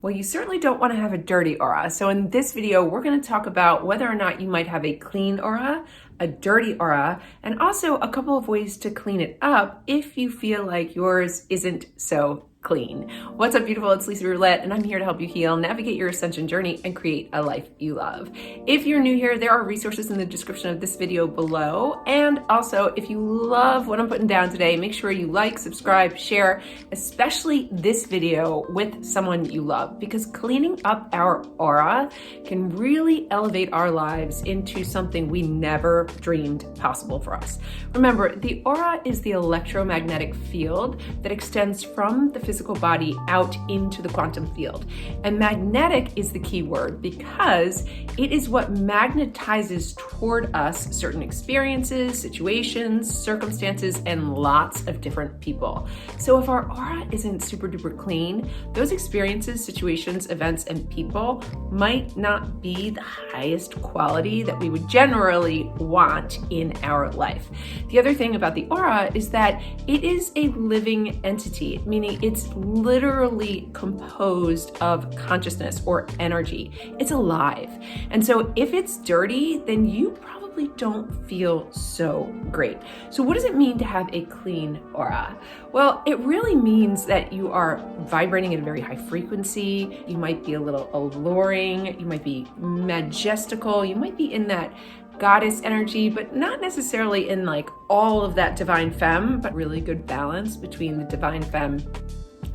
Well, you certainly don't want to have a dirty aura. So in this video, we're going to talk about whether or not you might have a clean aura, a dirty aura, and also a couple of ways to clean it up if you feel like yours isn't so clean. What's up, beautiful? It's Lisa Roulette, and I'm here to help you heal, navigate your ascension journey, and create a life you love. If you're new here, there are resources in the description of this video below. And also, if you love what I'm putting down today, make sure you like, subscribe, share, especially this video with someone you love, because cleaning up our aura can really elevate our lives into something we never dreamed possible for us. Remember, the aura is the electromagnetic field that extends from the physical body out into the quantum field. And magnetic is the key word because it is what magnetizes toward us certain experiences, situations, circumstances, and lots of different people. So if our aura isn't super duper clean, those experiences, situations, events, and people might not be the highest quality that we would generally want in our life. The other thing about the aura is that it is a living entity, meaning it's literally composed of consciousness or energy. It's alive. And so if it's dirty, then you probably don't feel so great. So what does it mean to have a clean aura? Well, it really means that you are vibrating at a very high frequency. You might be a little alluring. You might be majestical. You might be in that goddess energy, but not necessarily in like all of that divine femme, but really good balance between the divine femme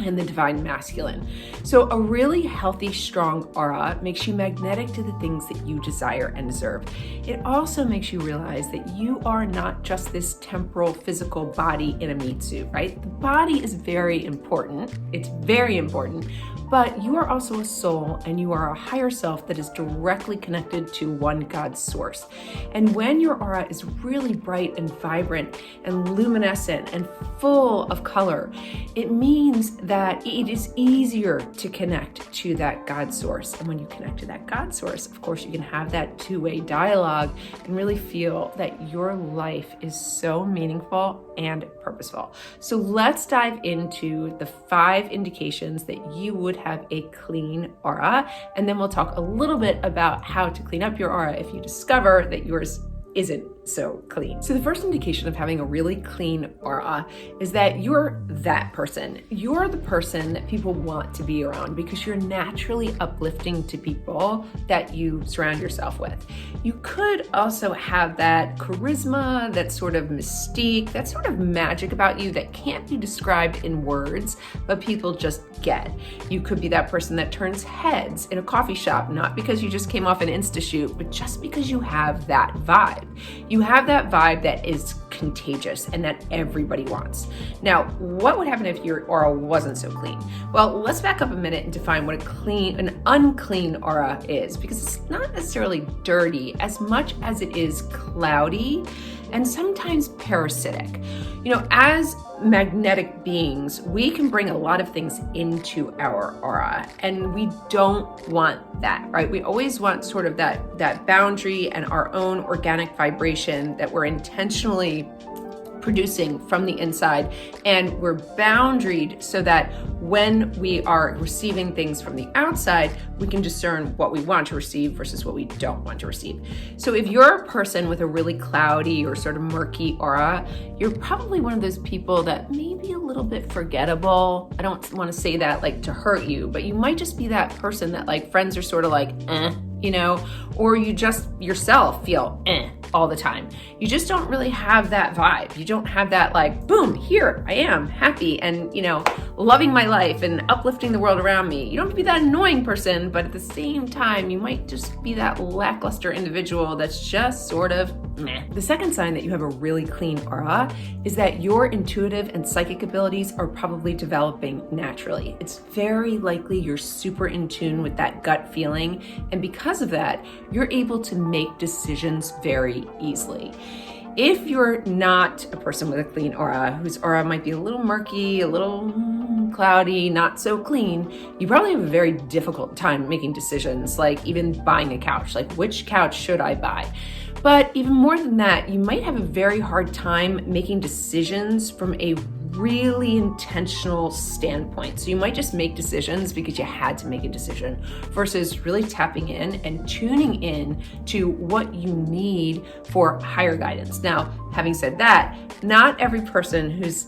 and the divine masculine. So a really healthy, strong aura makes you magnetic to the things that you desire and deserve. It also makes you realize that you are not just this temporal physical body in a meat suit, right? The body is very important. It's very important, but you are also a soul and you are a higher self that is directly connected to one God source. And when your aura is really bright and vibrant and luminescent and full of color, it means that it is easier to connect to that God source. And when you connect to that God source, of course, you can have that two-way dialogue and really feel that your life is so meaningful and purposeful. So let's dive into the 5 indications that you would have a clean aura. And then we'll talk a little bit about how to clean up your aura if you discover that yours isn't so clean. So the first indication of having a really clean aura is that you're that person. You're the person that people want to be around because you're naturally uplifting to people that you surround yourself with. You could also have that charisma, that sort of mystique, that sort of magic about you that can't be described in words, but people just get. You could be that person that turns heads in a coffee shop, not because you just came off an Insta shoot, but just because you have that vibe. You have that vibe that is contagious and that everybody wants. Now, what would happen if your aura wasn't so clean? Well, let's back up a minute and define what an unclean aura is, because it's not necessarily dirty as much as it is cloudy and sometimes parasitic. You know, as magnetic beings, we can bring a lot of things into our aura, and we don't want that, right? We always want sort of that boundary and our own organic vibration that we're intentionally producing from the inside, and we're boundaried so that when we are receiving things from the outside, we can discern what we want to receive versus what we don't want to receive. So if you're a person with a really cloudy or sort of murky aura, you're probably one of those people that may be a little bit forgettable. I don't want to say that like to hurt you, but you might just be that person that like friends are sort of like, you know, or you just yourself feel all the time. You just don't really have that vibe. You don't have that like, boom, here I am, happy and, you know, loving my life and uplifting the world around me. You don't have to be that annoying person, but at the same time, you might just be that lackluster individual that's just sort of meh. The second sign that you have a really clean aura is that your intuitive and psychic abilities are probably developing naturally. It's very likely you're super in tune with that gut feeling, and because of that, you're able to make decisions very easily. If you're not a person with a clean aura, whose aura might be a little murky, a little cloudy, not so clean, you probably have a very difficult time making decisions, like even buying a couch, like which couch should I buy? But even more than that, you might have a very hard time making decisions from a really intentional standpoint. So you might just make decisions because you had to make a decision versus really tapping in and tuning in to what you need for higher guidance. Now, having said that, not every person whose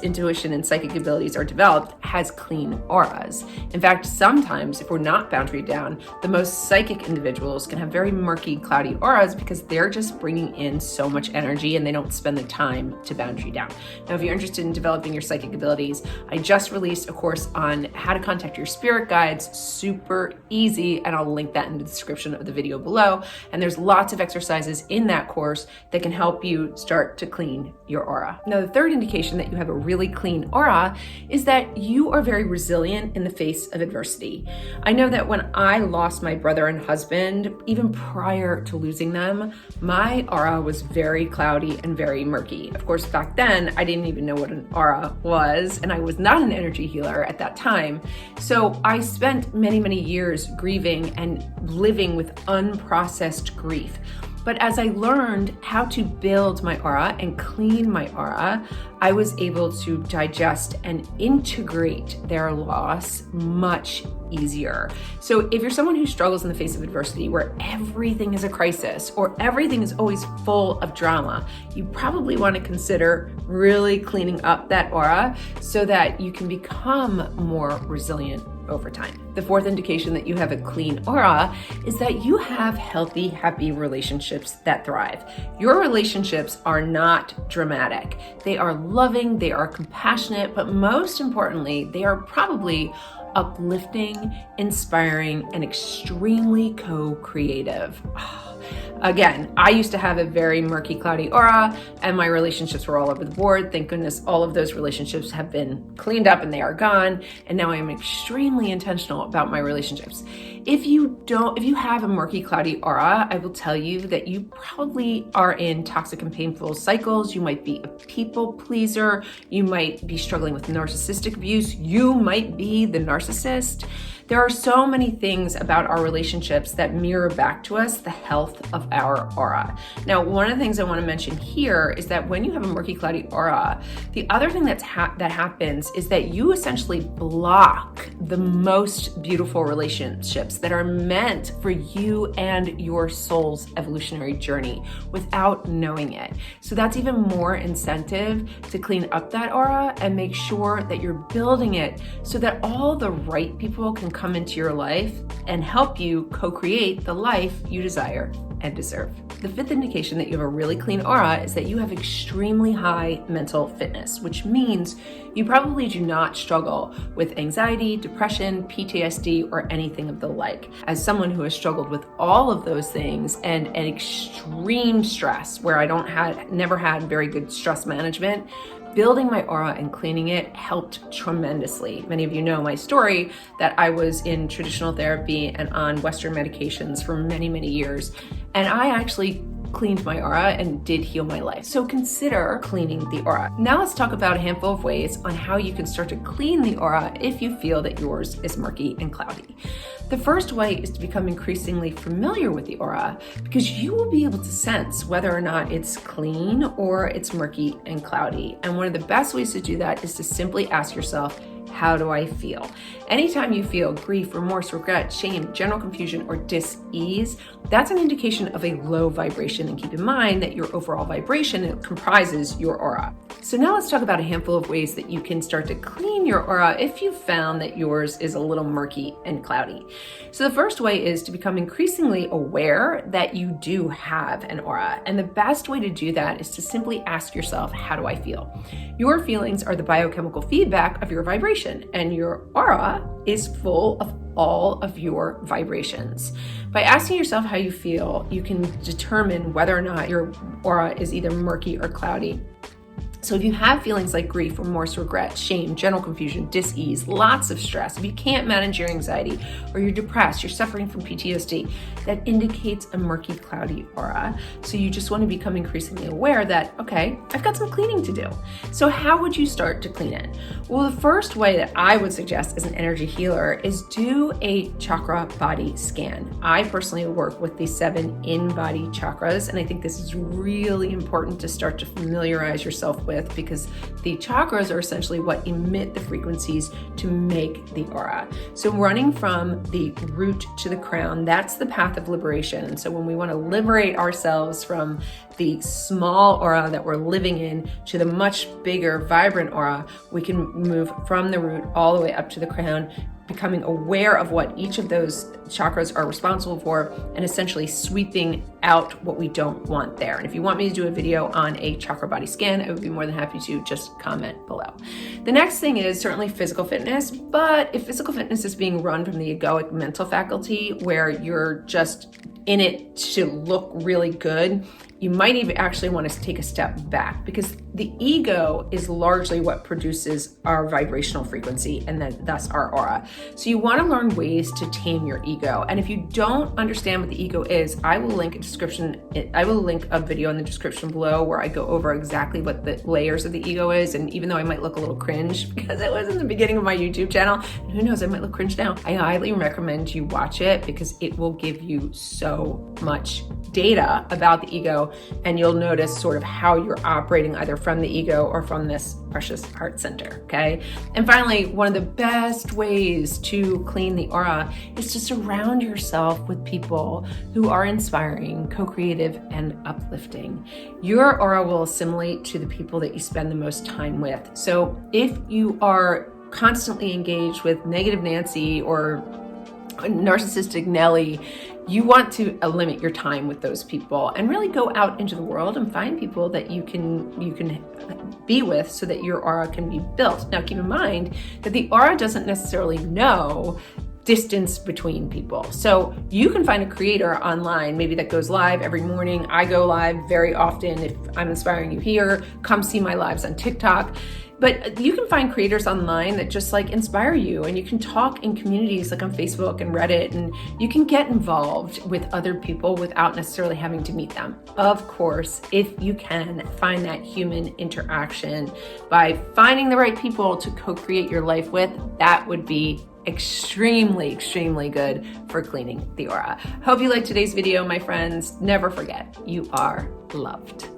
intuition and psychic abilities are developed has clean auras. In fact, sometimes if we're not boundary down, the most psychic individuals can have very murky, cloudy auras because they're just bringing in so much energy and they don't spend the time to boundary down. Now, if you're interested in developing your psychic abilities, I just released a course on how to contact your spirit guides, super easy, and I'll link that in the description of the video below. And there's lots of exercises in that course that can help you start to clean your aura. Now, the third indication that you have a really clean aura is that you are very resilient in the face of adversity. I know that when I lost my brother and husband, even prior to losing them, my aura was very cloudy and very murky. Of course, back then, I didn't even know what an aura was, and I was not an energy healer at that time. So I spent many, many years grieving and living with unprocessed grief. But as I learned how to build my aura and clean my aura, I was able to digest and integrate their loss much easier. So if you're someone who struggles in the face of adversity, where everything is a crisis or everything is always full of drama, you probably want to consider really cleaning up that aura so that you can become more resilient over time. The fourth indication that you have a clean aura is that you have healthy, happy relationships that thrive. Your relationships are not dramatic. They are loving, they are compassionate, but most importantly, they are probably uplifting, inspiring, and extremely co-creative. Again, I used to have a very murky, cloudy aura, and my relationships were all over the board. Thank goodness all of those relationships have been cleaned up and they are gone. And now I am extremely intentional about my relationships. If you have a murky, cloudy aura, I will tell you that you probably are in toxic and painful cycles. You might be a people pleaser. You might be struggling with narcissistic abuse. You might be the narcissist. There are so many things about our relationships that mirror back to us the health of our aura. Now, one of the things I want to mention here is that when you have a murky, cloudy aura, the other thing that happens is that you essentially block the most beautiful relationships that are meant for you and your soul's evolutionary journey without knowing it. So that's even more incentive to clean up that aura and make sure that you're building it so that all the right people can come into your life and help you co-create the life you desire and deserve. The fifth indication that you have a really clean aura is that you have extremely high mental fitness, which means you probably do not struggle with anxiety, depression, PTSD, or anything of the like. As someone who has struggled with all of those things and an extreme stress where I never had very good stress management, building my aura and cleaning it helped tremendously. Many of you know my story that I was in traditional therapy and on Western medications for many, many years. And I actually cleaned my aura and did heal my life. So consider cleaning the aura. Now let's talk about a handful of ways on how you can start to clean the aura if you feel that yours is murky and cloudy. The first way is to become increasingly familiar with the aura because you will be able to sense whether or not it's clean or it's murky and cloudy. And one of the best ways to do that is to simply ask yourself, how do I feel? Anytime you feel grief, remorse, regret, shame, general confusion, or dis-ease, that's an indication of a low vibration. And keep in mind that your overall vibration comprises your aura. So now let's talk about a handful of ways that you can start to clean your aura if you found that yours is a little murky and cloudy. So the first way is to become increasingly aware that you do have an aura. And the best way to do that is to simply ask yourself, how do I feel? Your feelings are the biochemical feedback of your vibration, and your aura is full of all of your vibrations. By asking yourself how you feel, you can determine whether or not your aura is either murky or cloudy. So if you have feelings like grief, remorse, regret, shame, general confusion, dis-ease, lots of stress, if you can't manage your anxiety, or you're depressed, you're suffering from PTSD, that indicates a murky, cloudy aura. So you just want to become increasingly aware that, okay, I've got some cleaning to do. So how would you start to clean it? Well, the first way that I would suggest as an energy healer is do a chakra body scan. I personally work with the 7 in-body chakras, and I think this is really important to start to familiarize yourself with with, because the chakras are essentially what emit the frequencies to make the aura. So running from the root to the crown, that's the path of liberation. And so when we want to liberate ourselves from the small aura that we're living in to the much bigger, vibrant aura, we can move from the root all the way up to the crown, becoming aware of what each of those chakras are responsible for, and essentially sweeping out what we don't want there. And if you want me to do a video on a chakra body scan, I would be more than happy to. Just comment below. The next thing is certainly physical fitness, but if physical fitness is being run from the egoic mental faculty, where you're just in it to look really good, you might even actually want to take a step back, because the ego is largely what produces our vibrational frequency and then thus our aura. So you want to learn ways to tame your ego. And if you don't understand what the ego is, I will link a video in the description below where I go over exactly what the layers of the ego is. And even though I might look a little cringe because it was in the beginning of my YouTube channel, and who knows, I might look cringe now, I highly recommend you watch it, because it will give you so much data about the ego, and you'll notice sort of how you're operating either from the ego or from this precious heart center, okay? And finally, one of the best ways to clean the aura is to surround yourself with people who are inspiring, co-creative, and uplifting. Your aura will assimilate to the people that you spend the most time with. So if you are constantly engaged with negative Nancy or narcissistic Nelly, you want to limit your time with those people and really go out into the world and find people that you can be with, so that your aura can be built. Now, keep in mind that the aura doesn't necessarily know distance between people. So you can find a creator online, maybe that goes live every morning. I go live very often. If I'm inspiring you here, come see my lives on TikTok. But you can find creators online that just like inspire you, and you can talk in communities like on Facebook and Reddit, and you can get involved with other people without necessarily having to meet them. Of course, if you can find that human interaction by finding the right people to co-create your life with, that would be extremely, extremely good for cleaning the aura. Hope you liked today's video, my friends. Never forget, you are loved.